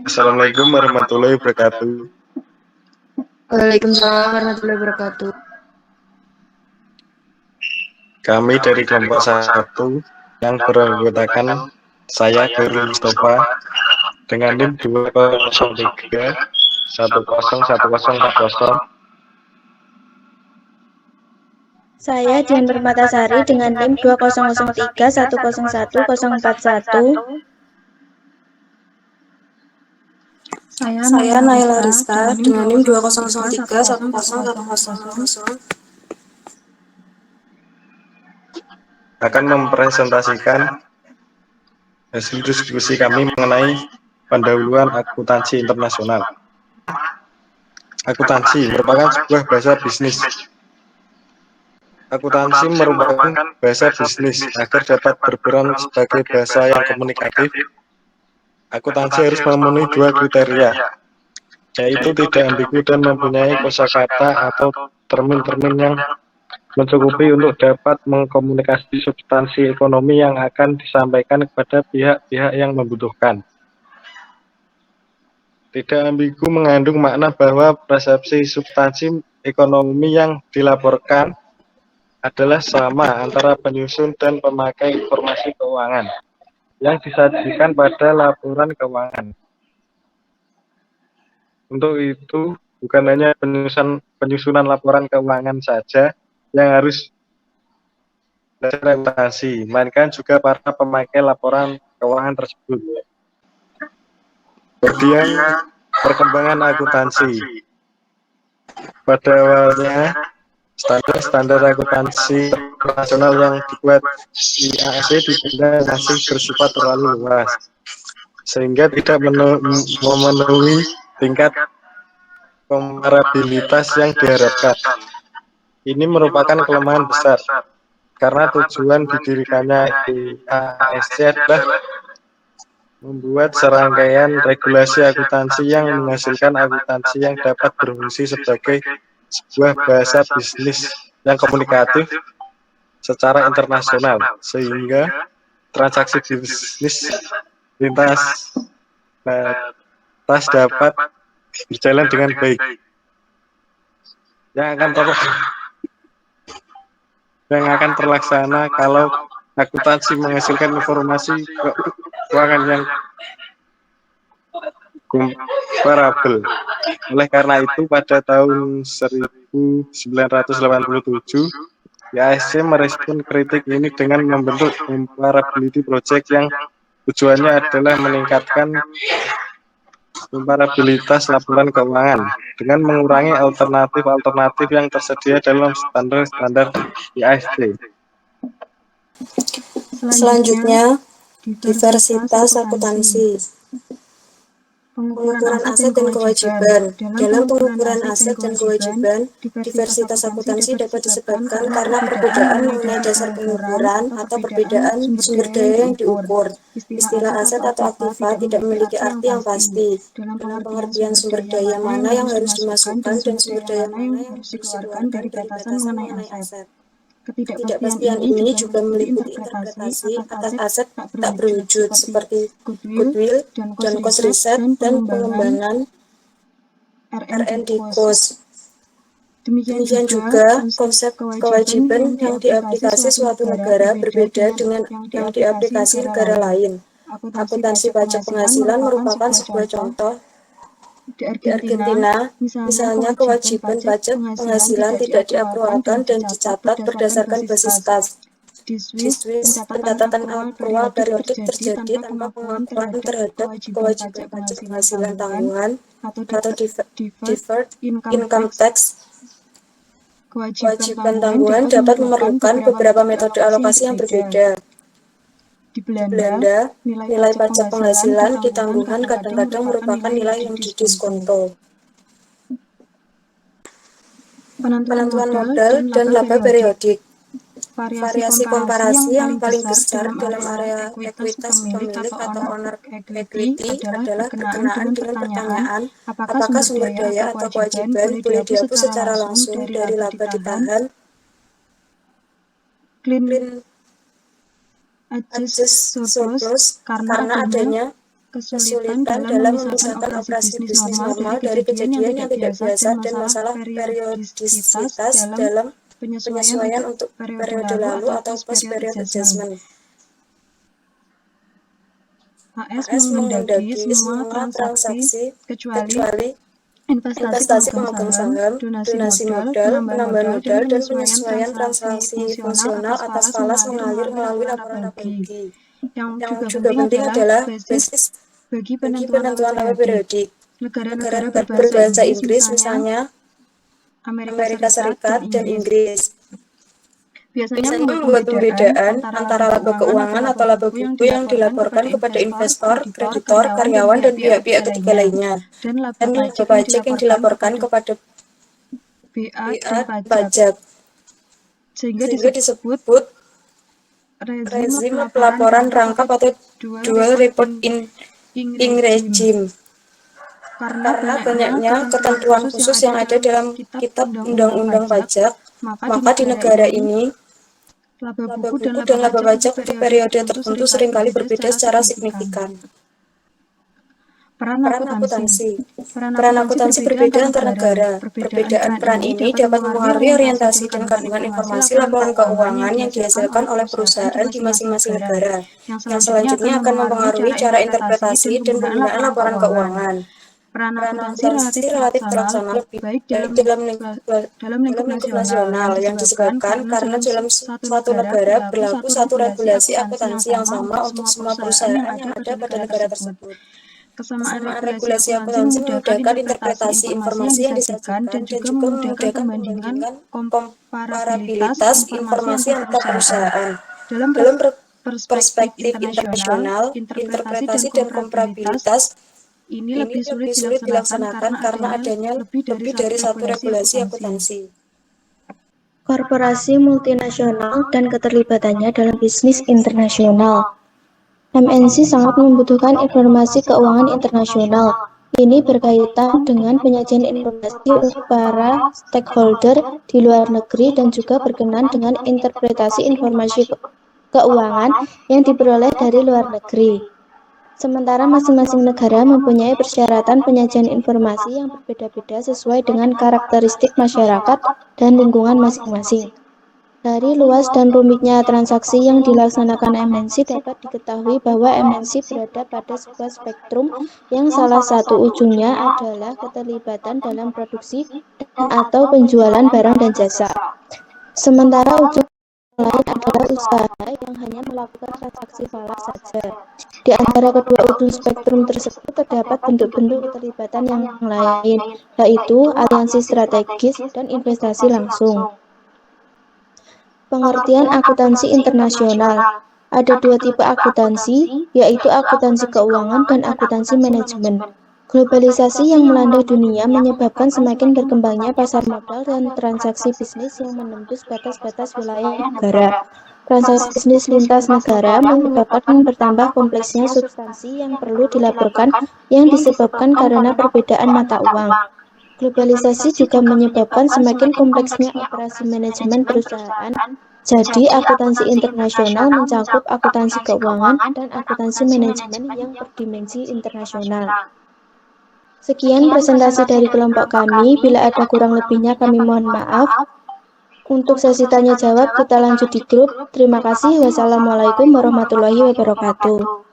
Assalamualaikum warahmatullahi wabarakatuh. Waalaikumsalam warahmatullahi wabarakatuh. Kami dari kelompok 1 yang beranggotakan saya Khairul Mustafa dengan NIM 203 101040. Saya Dian Permatasari dengan NIM 2003 101041. Saya Naila Rizka dengan NIM 2003 101010. Akan mempresentasikan hasil diskusi kami mengenai pendahuluan akuntansi internasional. Akuntansi merupakan sebuah bahasa bisnis. Akuntansi merupakan bahasa bisnis agar dapat berperan sebagai bahasa yang komunikatif. Akuntansi harus memenuhi 2 kriteria, yaitu tidak ambigu dan mempunyai kosakata atau termin-termin yang mencukupi untuk dapat mengkomunikasi substansi ekonomi yang akan disampaikan kepada pihak-pihak yang membutuhkan. Tidak ambigu mengandung makna bahwa persepsi substansi ekonomi yang dilaporkan adalah sama antara penyusun dan pemakai informasi keuangan yang disajikan pada laporan keuangan. Untuk itu, bukan hanya penyusunan laporan keuangan saja yang harus belajar akuntansi, melainkan juga para pemakai laporan keuangan tersebut. Kemudian, perkembangan akuntansi. Pada awalnya, standar akuntansi internasional yang dibuat IASC dinilai masih bersifat terlalu luas, sehingga tidak memenuhi tingkat komparabilitas yang diharapkan. Ini merupakan kelemahan besar, karena tujuan didirikannya IASC adalah membuat serangkaian regulasi akuntansi yang menghasilkan akuntansi yang dapat berfungsi sebagai sebuah bahasa bisnis yang komunikatif secara internasional, sehingga transaksi bisnis lintas batas dapat berjalan dengan baik. Yang akan terlaksana kalau akuntansi menghasilkan informasi keuangan yang komparabel. Oleh karena itu, pada tahun 1987, IASC merespon kritik ini dengan membentuk Comparability Project yang tujuannya adalah meningkatkan komparabilitas laporan keuangan dengan mengurangi alternatif yang tersedia dalam standar IASC. Selanjutnya, diversitas akuntansi. Pengukuran aset dan kewajiban. Dalam pengukuran aset dan kewajiban, diversitas akuntansi dapat disebabkan karena perbedaan mengenai dasar pengukuran atau perbedaan sumber daya yang diukur. Istilah aset atau aktiva tidak memiliki arti yang pasti. Dalam pengertian sumber daya mana yang harus dimasukkan dan sumber daya mana yang harus dikeluarkan dari batasan mengenai aset. Ketidakpastian ini juga meliputi interpretasi atas aset tak berwujud seperti goodwill dan cost riset dan pengembangan R&D cost. Demikian juga konsep kewajiban yang diaplikasi suatu negara berbeda dengan yang diaplikasi negara lain. Akuntansi pajak penghasilan merupakan sebuah contoh. Di Argentina, misalnya kewajiban pajak penghasilan tidak diakrualkan dan dicatat berdasarkan basis kas. Di Swiss, pencatatan akrual periodik terjadi tanpa pengakuan terhadap kewajiban pajak penghasilan tanggungan atau deferred income tax. Kewajiban tanggungan dapat memerlukan beberapa metode alokasi yang berbeda. Di Belanda, nilai pajak penghasilan di tanggungan kadang-kadang merupakan nilai yang didiskonto. Penentuan modal dan laba periodik. Variasi komparasi yang paling besar dalam area ekuitas pemilik atau owner equity adalah berkenaan dengan pertanyaan apakah sumber daya atau kewajiban boleh dihapus secara langsung dari laba ditahan clean adjust surplus karena kesulitan dalam memisahkan operasi bisnis normal dari kejadian yang tidak biasa dan masalah periodisitas dalam penyesuaian untuk periode lalu atau post-period adjustment. AS menghendaki semua transaksi kecuali investasi pemegang saham, donasi modal, penambahan modal, dan penyesuaian transaksi fungsional atas falas mengalir melalui laporan bagi. Yang juga penting adalah basis bagi penentuan laba periodik. Negara berbahasa Inggris misalnya Amerika Serikat dan Inggris biasanya membuat pembedaan antara laba keuangan atau laba buku yang dilaporkan kepada investor, kreditor, karyawan, dan pihak-pihak ketiga lainnya, dan laba pajak yang dilaporkan kepada BA dan pajak, sehingga disebut rezim pelaporan rangkap atau dual reporting regime. Karena banyaknya ketentuan khusus yang ada dalam Kitab Undang-Undang Pajak, maka di negara ini laba buku dan laba pajak untuk periode tertentu seringkali berbeda secara signifikan. Peran akuntansi berbeda antar negara. Perbedaan peran ini dapat mempengaruhi orientasi dan kandungan informasi laporan keuangan yang dihasilkan oleh perusahaan di masing-masing negara, yang selanjutnya akan mempengaruhi cara interpretasi dan pembinaan laporan keuangan. Peran akuntansi relatif terlaksana lebih baik dalam lingkup nasional yang disebabkan karena dalam suatu negara berlaku satu regulasi akuntansi yang sama untuk semua perusahaan yang ada pada negara tersebut. Kesamaan regulasi akuntansi memudahkan interpretasi informasi yang disajikan dan juga memudahkan pembandingan komparabilitas informasi antar perusahaan. Dalam perspektif internasional, interpretasi dan komparabilitas ini lebih sulit dilaksanakan karena adanya lebih dari satu regulasi akuntansi. Korporasi multinasional dan keterlibatannya dalam bisnis internasional. MNC sangat membutuhkan informasi keuangan internasional. Ini berkaitan dengan penyajian informasi untuk para stakeholder di luar negeri dan juga berkenan dengan interpretasi informasi keuangan yang diperoleh dari luar negeri. Sementara masing-masing negara mempunyai persyaratan penyajian informasi yang berbeda-beda sesuai dengan karakteristik masyarakat dan lingkungan masing-masing. Dari luas dan rumitnya transaksi yang dilaksanakan MNC dapat diketahui bahwa MNC berada pada sebuah spektrum yang salah satu ujungnya adalah keterlibatan dalam produksi atau penjualan barang dan jasa. Sementara ujung lain adalah usaha yang hanya melakukan transaksi falas saja. Di antara kedua ujung spektrum tersebut terdapat bentuk-bentuk keterlibatan yang lain, yaitu aliansi strategis dan investasi langsung. Pengertian akuntansi internasional. Ada dua tipe akuntansi, yaitu akuntansi keuangan dan akuntansi manajemen. Globalisasi yang melanda dunia menyebabkan semakin berkembangnya pasar modal dan transaksi bisnis yang menembus batas-batas wilayah negara. Transaksi bisnis lintas negara menyebabkan bertambah kompleksnya substansi yang perlu dilaporkan yang disebabkan karena perbedaan mata uang. Globalisasi juga menyebabkan semakin kompleksnya operasi manajemen perusahaan. Jadi, akuntansi internasional mencakup akuntansi keuangan dan akuntansi manajemen yang berdimensi internasional. Sekian presentasi dari kelompok kami. Bila ada kurang lebihnya kami mohon maaf. Untuk sesi tanya jawab kita lanjut di grup. Terima kasih. Wassalamualaikum warahmatullahi wabarakatuh.